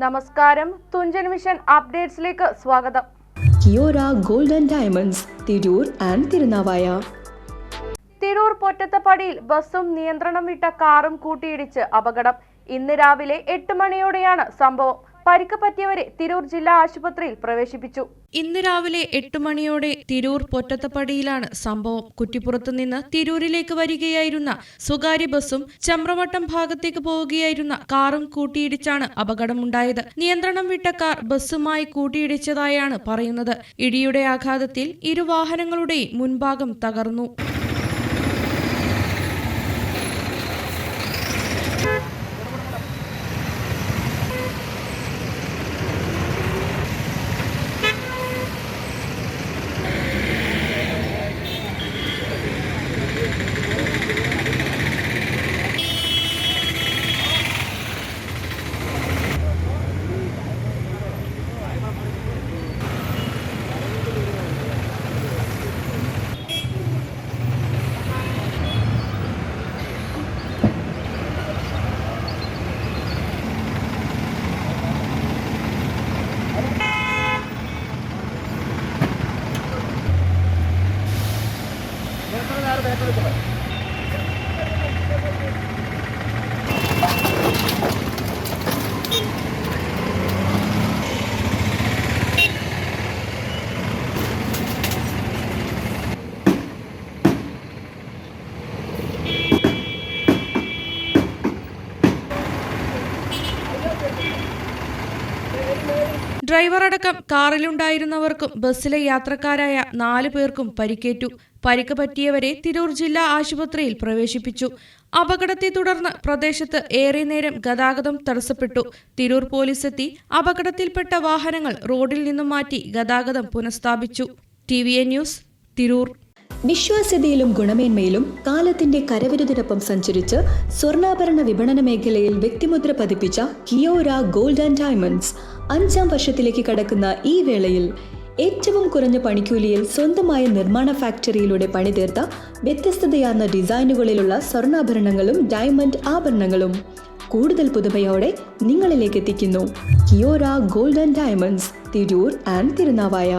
നമസ്കാരം, തുഞ്ചൻ മിഷൻ അപ്ഡേറ്റ്സിലേക്ക് സ്വാഗതം. Kiora gold and diamonds, Tirur and Thirunavaya. Tirur പൊറ്റത്തപ്പടിയിൽ ബസ്സും നിയന്ത്രണം വിട്ട കാറും കൂട്ടിയിടിച്ച് അപകടം. ഇന്ന് രാവിലെ 8 മണിയോടെയാണ് സംഭവം. പരിക്ക് പറ്റിയവരെ തിരൂർ ജില്ലാ ആശുപത്രിയിൽ പ്രവേശിപ്പിച്ചു. ഇന്ന് രാവിലെ 8 മണിയോടെ തിരൂർ പൊറ്റത്തപ്പടിയിലാണ് സംഭവം. കുറ്റിപ്പുറത്തു നിന്ന് തിരൂരിലേക്ക് വരികയായിരുന്ന സ്വകാര്യ ബസ്സും ചമ്രവട്ടം ഭാഗത്തേക്ക് പോവുകയായിരുന്ന കാറും കൂട്ടിയിടിച്ചാണ് അപകടമുണ്ടായത്. നിയന്ത്രണം വിട്ട കാർ ബസ്സുമായി കൂട്ടിയിടിച്ചതായാണ് പറയുന്നത്. ഇടിയുടെ ആഘാതത്തിൽ ഇരുവാഹനങ്ങളുടെയും മുൻഭാഗം തകർന്നു. ഡ്രൈവറടക്കം കാറിലുണ്ടായിരുന്നവർക്കും ബസ്സിലെ യാത്രക്കാരായ 4 പേർക്കും പരിക്കേറ്റു. പരിക്ക് പറ്റിയവരെ തിരൂർ ജില്ലാ ആശുപത്രിയിൽ പ്രവേശിപ്പിച്ചു. അപകടത്തെ തുടർന്ന് പ്രദേശത്ത് ഏറെ നേരം ഗതാഗതം തടസ്സപ്പെട്ടു. തിരൂർ പോലീസെത്തി അപകടത്തിൽപ്പെട്ട വാഹനങ്ങൾ റോഡിൽ നിന്നും മാറ്റി ഗതാഗതം പുനഃസ്ഥാപിച്ചു. TVN news, Tirur. വിശ്വാസ്യതയിലും ഗുണമേന്മയിലും കാലത്തിന്റെ കരവിരുതിനൊപ്പം സഞ്ചരിച്ച് സ്വർണ്ണാഭരണ വിപണന മേഖലയിൽ വ്യക്തിമുദ്ര പതിപ്പിച്ച കിയോര ഗോൾഡ് ആൻഡ് ഡയമണ്ട്സ് 5ാം വർഷത്തിലേക്ക് കടക്കുന്ന ഈ വേളയിൽ ഏറ്റവും കുറഞ്ഞ പണിക്കൂലിയിൽ സ്വന്തമായ നിർമ്മാണ ഫാക്ടറിയിലൂടെ പണിതീർത്ത വ്യത്യസ്തതയാർന്ന ഡിസൈനുകളിലുള്ള സ്വർണ്ണാഭരണങ്ങളും ഡയമണ്ട് ആഭരണങ്ങളും കൂടുതൽ പുതുമയോടെ നിങ്ങളിലേക്ക് എത്തിക്കുന്നു. Kiora gold and diamonds, Tirur and Thirunavaya.